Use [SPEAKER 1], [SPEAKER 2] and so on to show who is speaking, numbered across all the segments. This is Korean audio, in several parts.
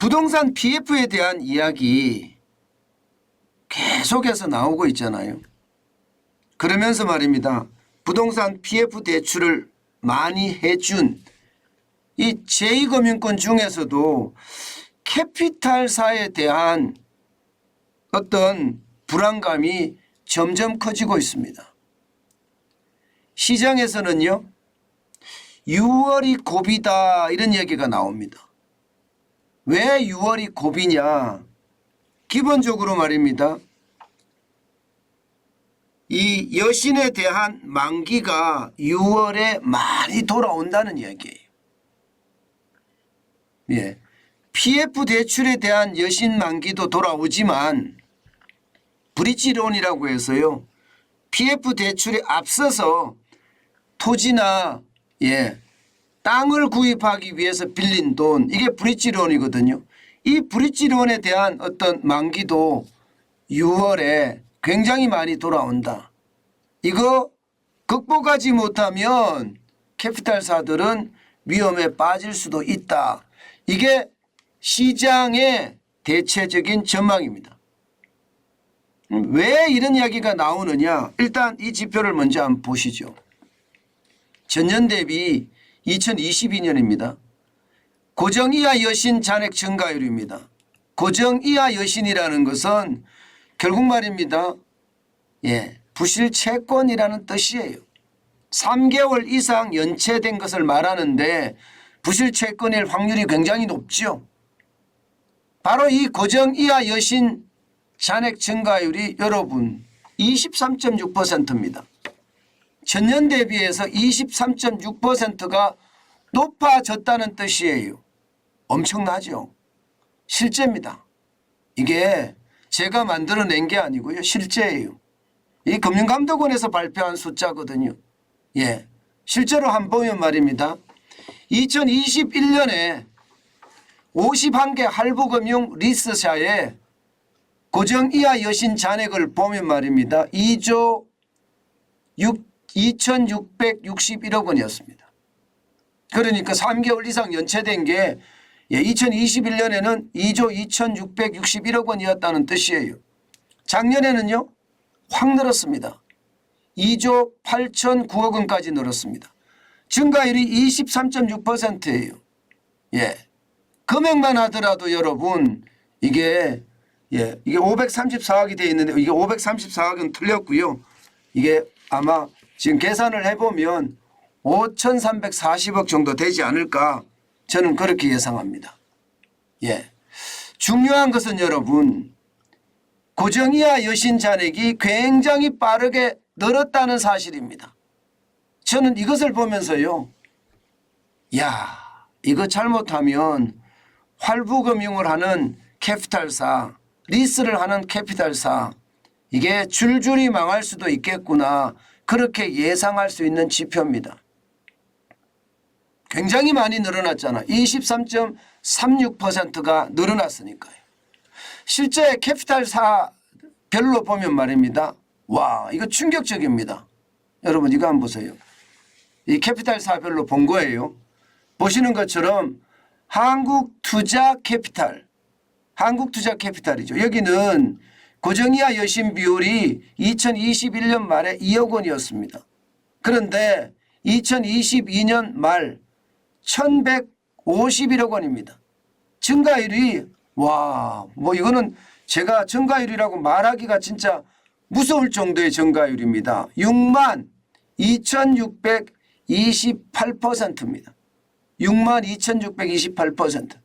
[SPEAKER 1] 부동산 PF에 대한 이야기 계속해서 나오고 있잖아요. 그러면서 말입니다. 부동산 PF 대출을 많이 해준 이 제2금융권 중에서도 캐피탈사에 대한 어떤 불안감이 점점 커지고 있습니다. 시장에서는요, 6월이 고비다 이런 얘기가 나옵니다. 왜 6월이 고비냐? 기본적으로 말입니다. 이 여신에 대한 만기가 6월에 많이 돌아온다는 이야기예요. 예. PF 대출에 대한 여신 만기도 돌아오지만 브릿지론이라고 해서요. PF 대출에 앞서서 토지나 땅을 구입하기 위해서 빌린 돈, 이게 브릿지론이거든요. 이 브릿지론에 대한 어떤 만기도 6월에 굉장히 많이 돌아온다. 이거 극복하지 못하면 캐피탈사들은 위험에 빠질 수도 있다. 이게 시장의 대체적인 전망입니다. 왜 이런 이야기가 나오느냐? 일단 이 지표를 먼저 한번 보시죠. 전년 대비 2022년입니다. 고정이하 여신 잔액 증가율입니다. 고정이하 여신이라는 것은 결국 말입니다. 부실 채권이라는 뜻이에요. 3개월 이상 연체된 것을 말하는데 부실 채권일 확률이 굉장히 높죠. 바로 이 고정이하 여신 잔액 증가율이 여러분 23.6%입니다. 전년 대비해서 23.6%가 높아졌다는 뜻이에요. 엄청나죠. 실제입니다. 이게 제가 만들어낸 게 아니고요. 실제예요. 이 금융감독원에서 발표한 숫자거든요. 실제로 한번 보면 말입니다. 2021년에 51개 할부금융 리스사의 고정이하 여신 잔액을 보면 말입니다. 2조 2,661억 원이었습니다. 그러니까 3개월 이상 연체된 게 2021년에는 2조 2,661억 원이었다는 뜻이에요. 작년에는요. 확 늘었습니다. 2조 8,009억 원까지 늘었습니다. 증가율이 23.6%예요. 금액만 하더라도 여러분 이게 534억이 되어 있는데 이게 534억은 틀렸고요. 이게 아마 지금 계산을 해보면 5,340억 정도 되지 않을까 저는 그렇게 예상합니다. 중요한 것은 여러분 고정이하 여신 잔액이 굉장히 빠르게 늘었다는 사실입니다. 저는 이것을 보면서요. 이거 잘못하면 활부금융을 하는 캐피탈사, 리스를 하는 캐피탈사 이게 줄줄이 망할 수도 있겠구나. 그렇게 예상할 수 있는 지표입니다. 굉장히 많이 늘어났잖아. 23.36%가 늘어났으니까요. 실제 캐피탈사별로 보면 말입니다. 와, 이거 충격적입니다. 여러분 이거 한번 보세요. 이 캐피탈사별로 본 거예요. 보시는 것처럼 한국투자캐피탈이죠. 여기는 고정이하 여신 비율이 2021년 말에 2억 원이었습니다. 그런데 2022년 말 1,151억 원입니다. 증가율이 이거는 제가 증가율이라고 말하기가 진짜 무서울 정도의 증가율입니다. 62,628%입니다. 62,628%.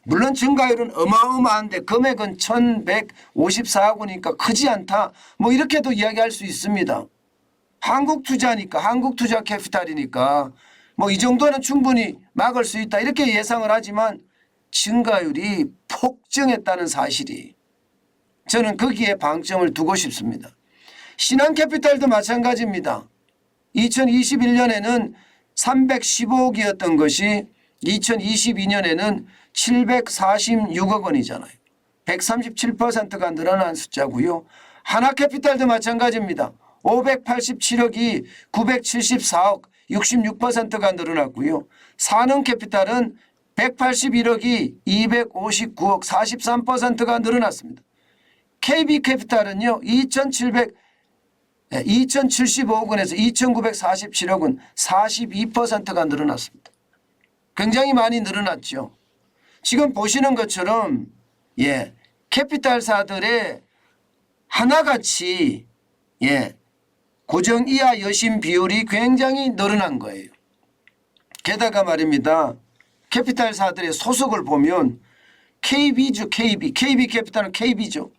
[SPEAKER 1] 물론 증가율은 어마어마한데 금액은 1,154억 원이니까 크지 않다. 이렇게도 이야기할 수 있습니다. 한국투자니까 한국투자캐피탈이니까 이 정도는 충분히 막을 수 있다. 이렇게 예상을 하지만 증가율이 폭증했다는 사실이 저는 거기에 방점을 두고 싶습니다. 신한캐피탈도 마찬가지입니다. 2021년에는 315억이었던 것이 2022년에는 746억 원이잖아요. 137%가 늘어난 숫자고요. 하나캐피탈도 마찬가지입니다. 587억이 974억 66%가 늘어났고요. 산흥캐피탈은 181억이 259억 43%가 늘어났습니다. KB캐피탈은요 2,075억 원에서 2,947억 원 42%가 늘어났습니다. 굉장히 많이 늘어났죠. 지금 보시는 것처럼 캐피탈사들의 하나같이 고정 이하 여신 비율이 굉장히 늘어난 거예요. 게다가 말입니다. 캐피탈사들의 소속을 보면 KB죠. KB캐피탈은 KB죠.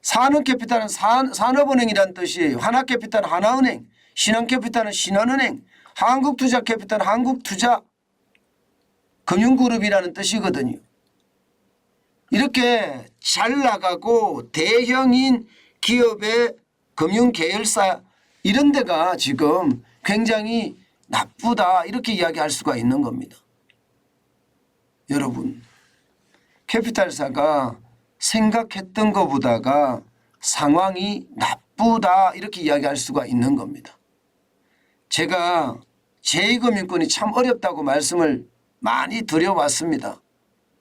[SPEAKER 1] 산업캐피탈은 산업은행이라는 뜻이에요. 하나캐피탈은 하나은행, 신한캐피탈은 신한은행, 한국투자캐피탈은 한국투자 금융그룹이라는 뜻이거든요. 이렇게 잘 나가고 대형인 기업의 금융계열사 이런 데가 지금 굉장히 나쁘다 이렇게 이야기할 수가 있는 겁니다. 여러분 캐피탈사가 생각했던 것보다가 상황이 나쁘다 이렇게 이야기할 수가 있는 겁니다. 제가 제2금융권이 참 어렵다고 말씀을 많이 드려왔습니다.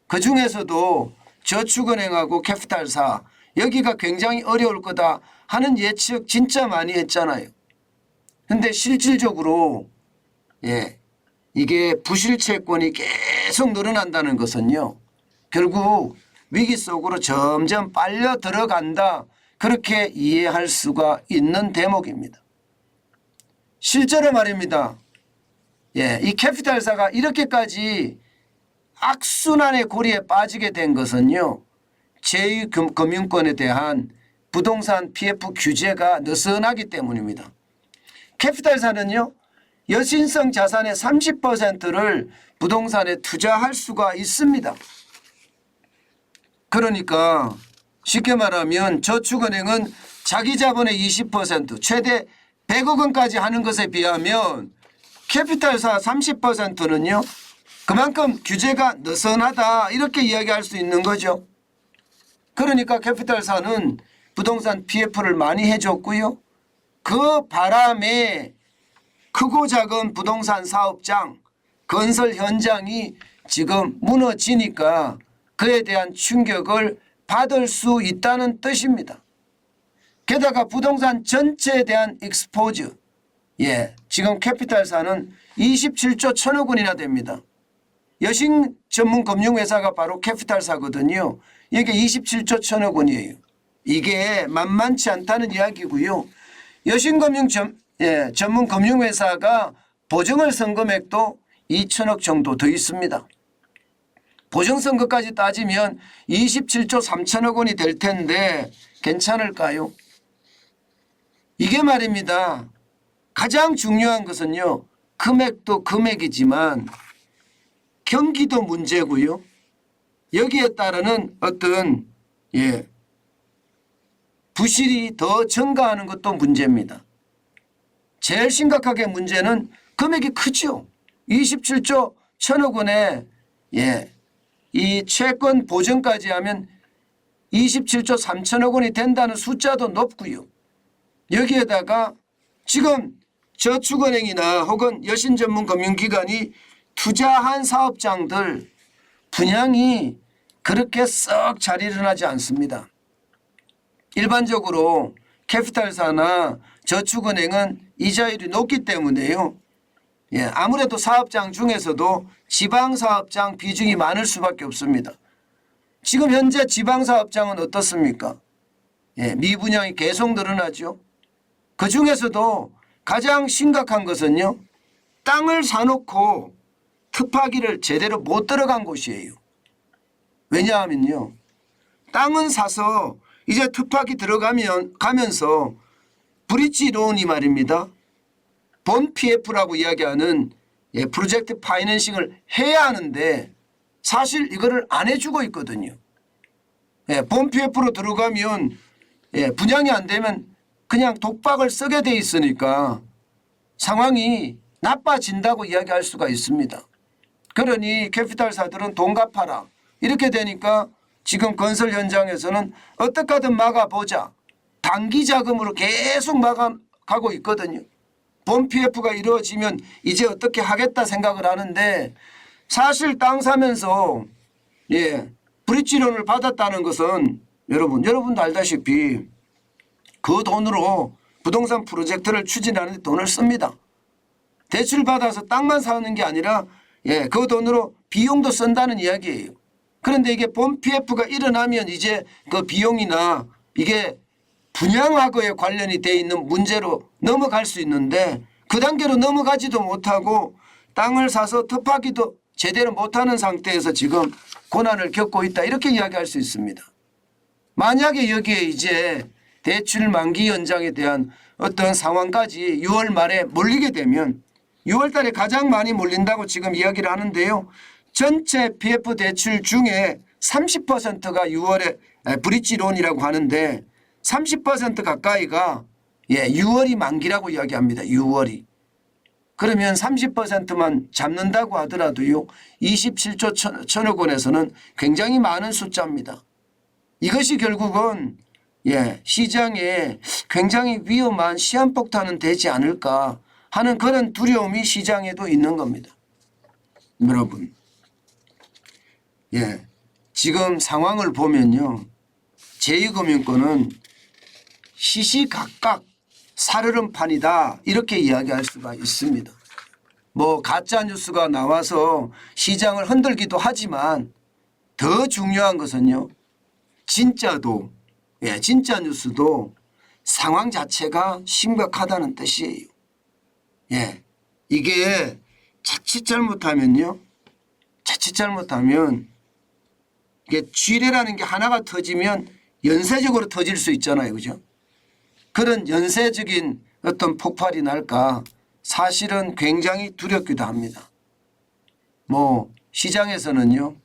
[SPEAKER 1] 그중에서도 저축은행하고 캐피탈사 여기가 굉장히 어려울 거다 하는 예측 진짜 많이 했잖아요. 그런데 실질적으로 이게 부실채권이 계속 늘어난다는 것은요. 결국 위기 속으로 점점 빨려 들어간다 그렇게 이해할 수가 있는 대목입니다. 실제로 말입니다. 이 캐피탈사가 이렇게까지 악순환의 고리에 빠지게 된 것은요. 제2금융권에 대한 부동산 PF 규제가 느슨하기 때문입니다. 캐피탈사는요. 여신성 자산의 30%를 부동산에 투자할 수가 있습니다. 그러니까 쉽게 말하면 저축은행은 자기 자본의 20% 최대 100억 원까지 하는 것에 비하면 캐피탈사 30%는요. 그만큼 규제가 느슨하다 이렇게 이야기할 수 있는 거죠. 그러니까 캐피탈사는 부동산 PF를 많이 해줬고요. 그 바람에 크고 작은 부동산 사업장, 건설 현장이 지금 무너지니까 그에 대한 충격을 받을 수 있다는 뜻입니다. 게다가 부동산 전체에 대한 익스포즈, 지금 캐피탈사는 27조 1천억 원이나 됩니다. 여신 전문 금융회사가 바로 캐피탈사거든요. 이게 27조 1천억 원이에요. 이게 만만치 않다는 이야기고요. 여신금융 전문 금융회사가 보증을 쓴 금액도 2천억 정도 더 있습니다. 보증 쓴 것까지 따지면 27조 3천억 원이 될 텐데 괜찮을까요? 이게 말입니다. 가장 중요한 것은요. 금액도 금액이지만 경기도 문제고요. 여기에 따르는 어떤 부실이 더 증가하는 것도 문제입니다. 제일 심각하게 문제는 금액이 크죠. 27조 1천억 원에 이 채권 보증까지 하면 27조 3천억 원이 된다는 숫자도 높고요. 여기에다가 지금 저축은행이나 혹은 여신전문금융기관이 투자한 사업장들 분양이 그렇게 썩 잘 일어나지 않습니다. 일반적으로 캐피탈사나 저축은행은 이자율이 높기 때문에요. 아무래도 사업장 중에서도 지방사업장 비중이 많을 수밖에 없습니다. 지금 현재 지방사업장은 어떻습니까? 미분양이 계속 늘어나죠. 그중에서도 가장 심각한 것은요. 땅을 사놓고 특파기를 제대로 못 들어간 곳이에요. 왜냐하면요. 땅은 사서 이제 특파기 가면서 브릿지 론이 말입니다. 본 PF라고 이야기하는 프로젝트 파이낸싱을 해야 하는데 사실 이거를 안 해주고 있거든요. 본 PF로 들어가면 분양이 안 되면 그냥 독박을 쓰게 돼 있으니까 상황이 나빠진다고 이야기할 수가 있습니다. 그러니 캐피탈사들은 돈 갚아라. 이렇게 되니까 지금 건설 현장에서는 어떻게 하든 막아보자. 단기 자금으로 계속 막아가고 있거든요. 본 PF가 이루어지면 이제 어떻게 하겠다 생각을 하는데 사실 땅 사면서 브릿지론을 받았다는 것은 여러분도 알다시피 그 돈으로 부동산 프로젝트를 추진하는 데 돈을 씁니다. 대출 받아서 땅만 사는 게 아니라 그 돈으로 비용도 쓴다는 이야기예요. 그런데 이게 본 PF가 일어나면 이제 그 비용이나 이게 분양하고에 관련이 돼 있는 문제로 넘어갈 수 있는데 그 단계로 넘어가지도 못하고 땅을 사서 터파기도 제대로 못하는 상태에서 지금 고난을 겪고 있다 이렇게 이야기할 수 있습니다. 만약에 여기에 이제 대출 만기 연장에 대한 어떤 상황까지 6월 말에 몰리게 되면 6월 달에 가장 많이 몰린다고 지금 이야기를 하는데요. 전체 PF 대출 중에 30%가 6월에 브릿지론이라고 하는데 30% 가까이가 6월이 만기라고 이야기합니다. 6월이. 그러면 30%만 잡는다고 하더라도요. 27조 천억 원에서는 굉장히 많은 숫자입니다. 이것이 결국은 시장에 굉장히 위험한 시한폭탄은 되지 않을까 하는 그런 두려움이 시장에도 있는 겁니다. 여러분, 지금 상황을 보면요. 제2금융권은 시시각각 살얼음판이다 이렇게 이야기할 수가 있습니다. 뭐 가짜 뉴스가 나와서 시장을 흔들기도 하지만 더 중요한 것은요. 진짜도 진짜 뉴스도 상황 자체가 심각하다는 뜻이에요. 이게 자칫 잘못하면 이게 쥐레라는 게 하나가 터지면 연쇄적으로 터질 수 있잖아요. 그죠? 그런 연쇄적인 어떤 폭발이 날까 사실은 굉장히 두렵기도 합니다. 뭐 시장에서는요.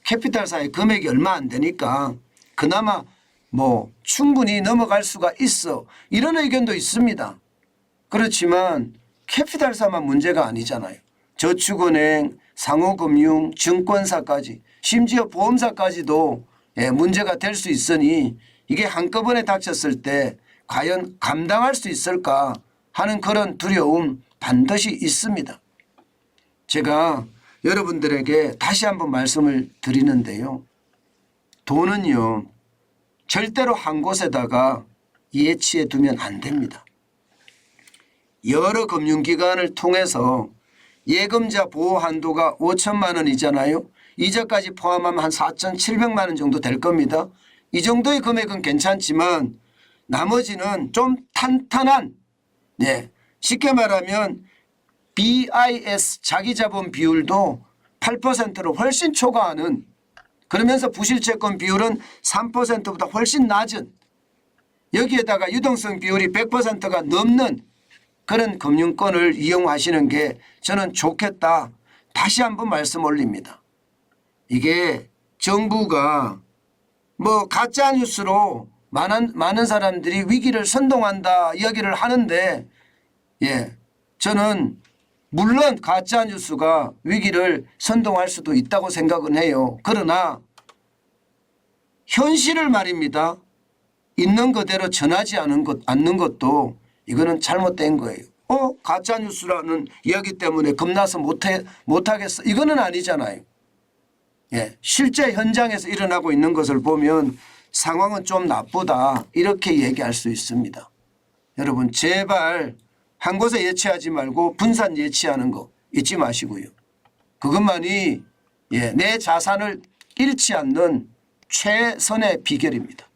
[SPEAKER 1] 캐피탈사의 금액이 얼마 안 되니까 그나마 뭐 충분히 넘어갈 수가 있어 이런 의견도 있습니다. 그렇지만 캐피탈사만 문제가 아니잖아요. 저축은행, 상호금융, 증권사까지 심지어 보험사까지도 문제가 될 수 있으니 이게 한꺼번에 닥쳤을 때 과연 감당할 수 있을까 하는 그런 두려움 반드시 있습니다. 제가 여러분들에게 다시 한번 말씀을 드리는데요. 돈은요. 절대로 한 곳에다가 예치해 두면 안 됩니다. 여러 금융기관을 통해서 예금자 보호 한도가 5천만 원이잖아요. 이자까지 포함하면 한 4,700만 원 정도 될 겁니다. 이 정도의 금액은 괜찮지만 나머지는 좀 탄탄한 쉽게 말하면 BIS 자기자본 비율도 8%로 훨씬 초과하는 그러면서 부실채권 비율은 3%보다 훨씬 낮은 여기에다가 유동성 비율이 100%가 넘는 그런 금융권을 이용하시는 게 저는 좋겠다. 다시 한번 말씀 올립니다. 이게 정부가 뭐 가짜뉴스로 많은 사람들이 위기를 선동한다 이야기를 하는데 저는 물론 가짜뉴스가 위기를 선동할 수도 있다고 생각은 해요. 그러나 현실을 말입니다. 있는 그대로 전하지 않는 것도 이거는 잘못된 거예요. 가짜뉴스라는 이야기 때문에 겁나서 못하겠어. 이거는 아니잖아요. 실제 현장에서 일어나고 있는 것을 보면 상황은 좀 나쁘다 이렇게 얘기할 수 있습니다. 여러분 제발 한 곳에 예치하지 말고 분산 예치하는 거 잊지 마시고요. 그것만이 내 자산을 잃지 않는 최선의 비결입니다.